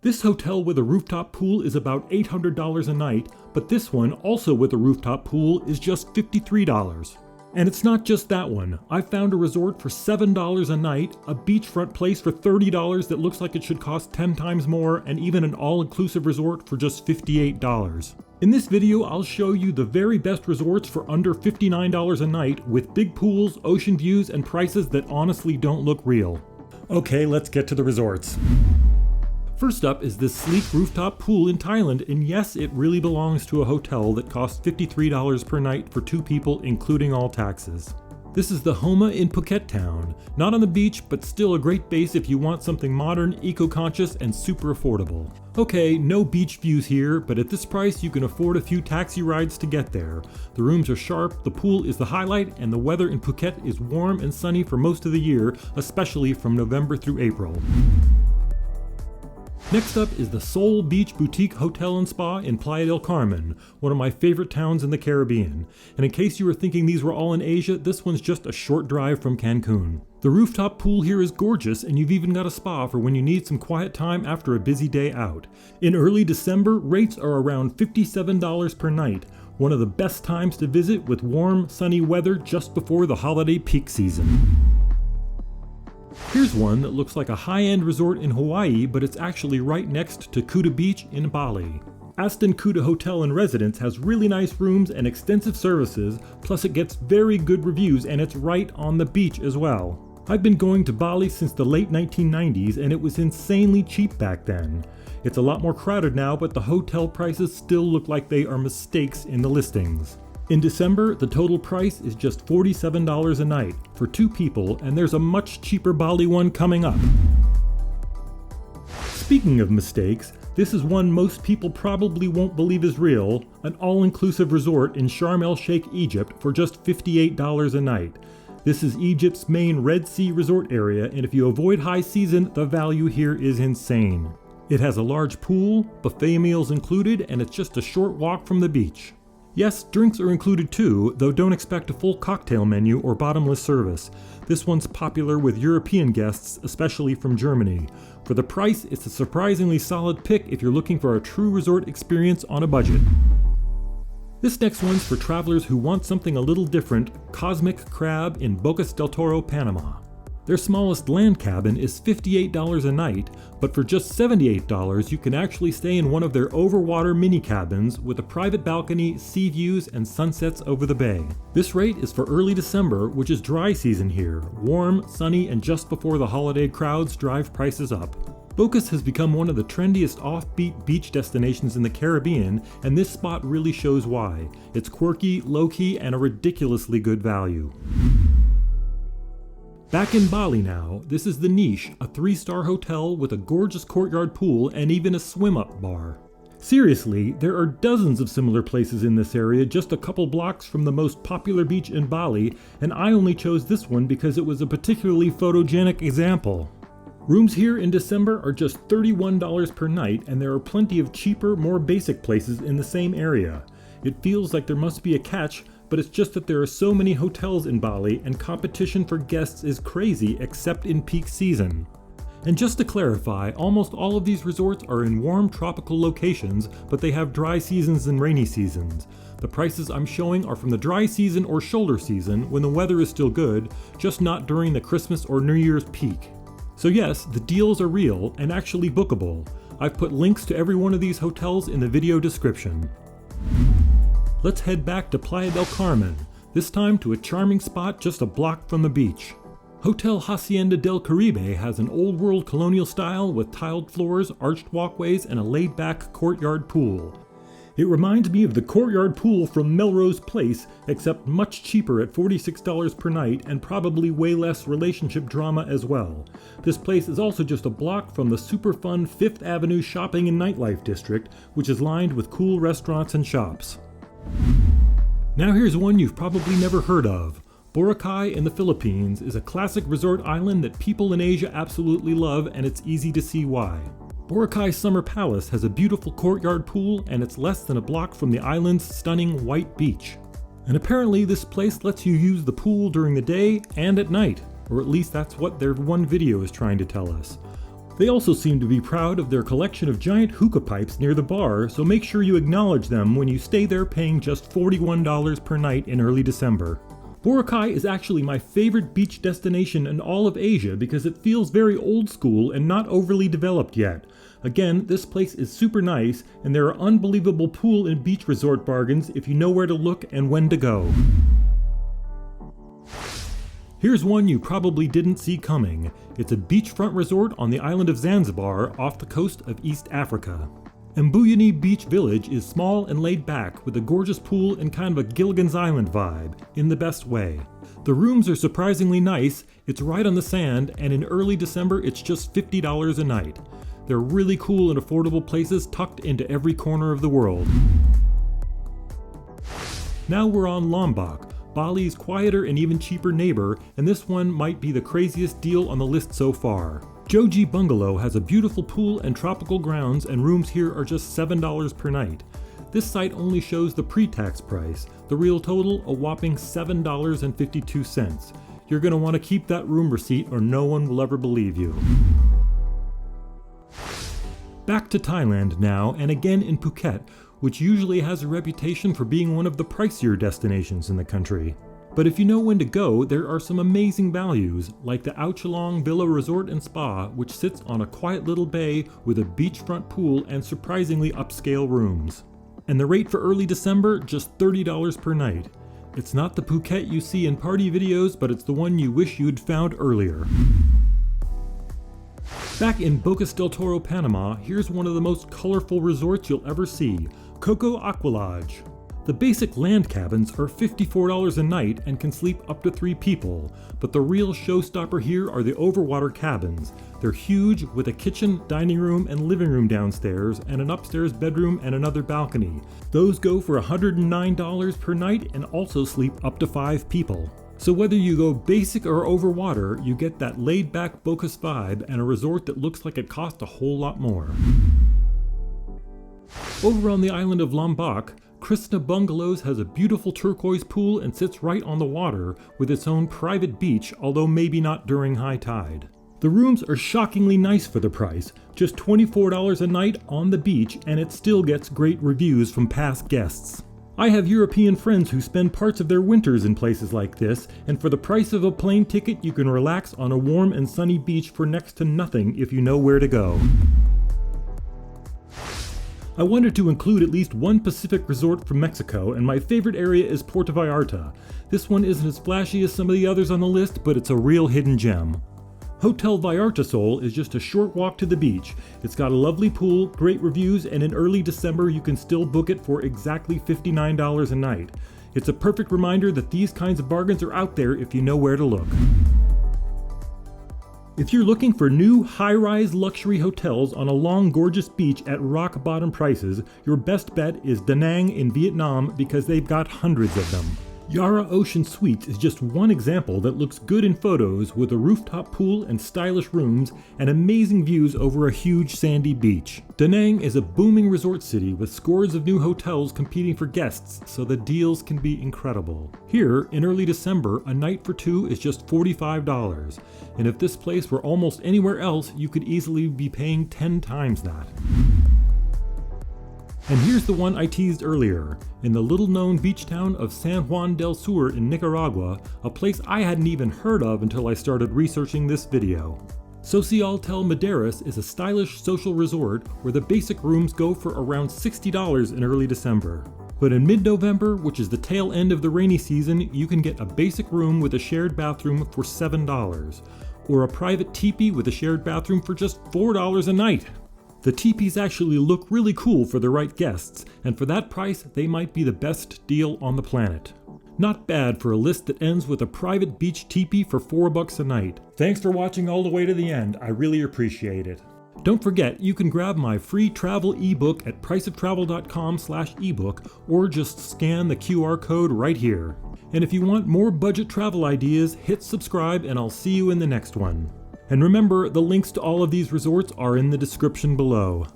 This hotel with a rooftop pool is about $800 a night, but this one, also with a rooftop pool, is just $53. And it's not just that one. I found a resort for $7 a night, a beachfront place for $30 that looks like it should cost 10 times more, and even an all-inclusive resort for just $58. In this video, I'll show you the very best resorts for under $59 a night with big pools, ocean views, and prices that honestly don't look real. Okay, let's get to the resorts. First up is this sleek rooftop pool in Thailand, and yes, it really belongs to a hotel that costs $53 per night for 2 people, including all taxes. This is the HOMA in Phuket town. Not on the beach, but still a great base if you want something modern, eco-conscious, and super affordable. Okay, no beach views here, but at this price you can afford a few taxi rides to get there. The rooms are sharp, the pool is the highlight, and the weather in Phuket is warm and sunny for most of the year, especially from November through April. Next up is the Soul Beach Boutique Hotel and Spa in Playa del Carmen, one of my favorite towns in the Caribbean. And in case you were thinking these were all in Asia, this one's just a short drive from Cancun. The rooftop pool here is gorgeous, and you've even got a spa for when you need some quiet time after a busy day out. In early December, rates are around $57 per night, one of the best times to visit with warm, sunny weather just before the holiday peak season. Here's one that looks like a high-end resort in Hawaii, but it's actually right next to Kuta Beach in Bali. Aston Kuta Hotel and Residence has really nice rooms and extensive services, plus it gets very good reviews and it's right on the beach as well. I've been going to Bali since the late 1990s and it was insanely cheap back then. It's a lot more crowded now, but the hotel prices still look like they are mistakes in the listings. In December, the total price is just $47 a night for 2 people, and there's a much cheaper Bali one coming up. Speaking of mistakes, this is one most people probably won't believe is real, an all-inclusive resort in Sharm el-Sheikh, Egypt for just $58 a night. This is Egypt's main Red Sea resort area, and if you avoid high season, the value here is insane. It has a large pool, buffet meals included, and it's just a short walk from the beach. Yes, drinks are included too, though don't expect a full cocktail menu or bottomless service. This one's popular with European guests, especially from Germany. For the price, it's a surprisingly solid pick if you're looking for a true resort experience on a budget. This next one's for travelers who want something a little different, Cosmic Crab in Bocas del Toro, Panama. Their smallest land cabin is $58 a night, but for just $78 you can actually stay in one of their overwater mini cabins with a private balcony, sea views, and sunsets over the bay. This rate is for early December, which is dry season here, warm, sunny, and just before the holiday crowds drive prices up. Bocas has become one of the trendiest offbeat beach destinations in the Caribbean, and this spot really shows why. It's quirky, low-key, and a ridiculously good value. Back in Bali now, this is the Niche, a 3-star hotel with a gorgeous courtyard pool and even a swim-up bar. Seriously, there are dozens of similar places in this area just a couple blocks from the most popular beach in Bali, and I only chose this one because it was a particularly photogenic example. Rooms here in December are just $31 per night, and there are plenty of cheaper, more basic places in the same area. It feels like there must be a catch, but it's just that there are so many hotels in Bali and competition for guests is crazy except in peak season. And just to clarify, almost all of these resorts are in warm tropical locations, but they have dry seasons and rainy seasons. The prices I'm showing are from the dry season or shoulder season when the weather is still good, just not during the Christmas or New Year's peak. So yes, the deals are real and actually bookable. I've put links to every one of these hotels in the video description. Let's head back to Playa del Carmen, this time to a charming spot just a block from the beach. Hotel Hacienda del Caribe has an old-world colonial style with tiled floors, arched walkways, and a laid-back courtyard pool. It reminds me of the courtyard pool from Melrose Place, except much cheaper at $46 per night and probably way less relationship drama as well. This place is also just a block from the super fun 5th Avenue shopping and nightlife district, which is lined with cool restaurants and shops. Now here's one you've probably never heard of. Boracay in the Philippines is a classic resort island that people in Asia absolutely love, and it's easy to see why. Boracay Summer Palace has a beautiful courtyard pool, and it's less than a block from the island's stunning white beach. And apparently this place lets you use the pool during the day and at night, or at least that's what their one video is trying to tell us. They also seem to be proud of their collection of giant hookah pipes near the bar, so make sure you acknowledge them when you stay there paying just $41 per night in early December. Boracay is actually my favorite beach destination in all of Asia because it feels very old school and not overly developed yet. Again, this place is super nice, and there are unbelievable pool and beach resort bargains if you know where to look and when to go. Here's one you probably didn't see coming. It's a beachfront resort on the island of Zanzibar off the coast of East Africa. Mbuyuni Beach Village is small and laid back with a gorgeous pool and kind of a Gilligan's Island vibe, in the best way. The rooms are surprisingly nice, it's right on the sand, and in early December it's just $50 a night. They're really cool and affordable places tucked into every corner of the world. Now we're on Lombok, Bali's quieter and even cheaper neighbor, and this one might be the craziest deal on the list so far. Joje Bungalow has a beautiful pool and tropical grounds, and rooms here are just $7 per night. This site only shows the pre-tax price, the real total a whopping $7.52. You're going to want to keep that room receipt or no one will ever believe you. Back to Thailand now, and again in Phuket, which usually has a reputation for being one of the pricier destinations in the country. But if you know when to go, there are some amazing values, like the Aochalong Villa Resort and Spa, which sits on a quiet little bay with a beachfront pool and surprisingly upscale rooms. And the rate for early December, just $30 per night. It's not the Phuket you see in party videos, but it's the one you wish you'd found earlier. Back in Bocas del Toro, Panama, here's one of the most colorful resorts you'll ever see, Koko Aqua Lodge. The basic land cabins are $54 a night and can sleep up to 3 people, but the real showstopper here are the overwater cabins. They're huge with a kitchen, dining room, and living room downstairs, and an upstairs bedroom and another balcony. Those go for $109 per night and also sleep up to 5 people. So whether you go basic or overwater, you get that laid-back Bocas vibe and a resort that looks like it cost a whole lot more. Over on the island of Lombok, Krisna Bungalows has a beautiful turquoise pool and sits right on the water with its own private beach, although maybe not during high tide. The rooms are shockingly nice for the price, just $24 a night on the beach, and it still gets great reviews from past guests. I have European friends who spend parts of their winters in places like this, and for the price of a plane ticket you can relax on a warm and sunny beach for next to nothing if you know where to go. I wanted to include at least one Pacific resort from Mexico, and my favorite area is Puerto Vallarta. This one isn't as flashy as some of the others on the list, but it's a real hidden gem. Hotel Vallarta Sol is just a short walk to the beach. It's got a lovely pool, great reviews, and in early December you can still book it for exactly $59 a night. It's a perfect reminder that these kinds of bargains are out there if you know where to look. If you're looking for new high-rise luxury hotels on a long gorgeous beach at rock-bottom prices, your best bet is Da Nang in Vietnam because they've got hundreds of them. Yara Ocean Suites is just one example that looks good in photos with a rooftop pool and stylish rooms and amazing views over a huge sandy beach. Da Nang is a booming resort city with scores of new hotels competing for guests, so the deals can be incredible. Here, in early December, a night for 2 is just $45, and if this place were almost anywhere else, you could easily be paying 10 times that. And here's the one I teased earlier. In the little-known beach town of San Juan del Sur in Nicaragua, a place I hadn't even heard of until I started researching this video. Socialtel Maderas is a stylish social resort where the basic rooms go for around $60 in early December. But in mid-November, which is the tail end of the rainy season, you can get a basic room with a shared bathroom for $7, or a private teepee with a shared bathroom for just $4 a night. The teepees actually look really cool for the right guests, and for that price, they might be the best deal on the planet. Not bad for a list that ends with a private beach teepee for $4 a night. Thanks for watching all the way to the end, I really appreciate it. Don't forget, you can grab my free travel ebook at priceoftravel.com/ebook, or just scan the QR code right here. And if you want more budget travel ideas, hit subscribe and I'll see you in the next one. And remember, the links to all of these resorts are in the description below.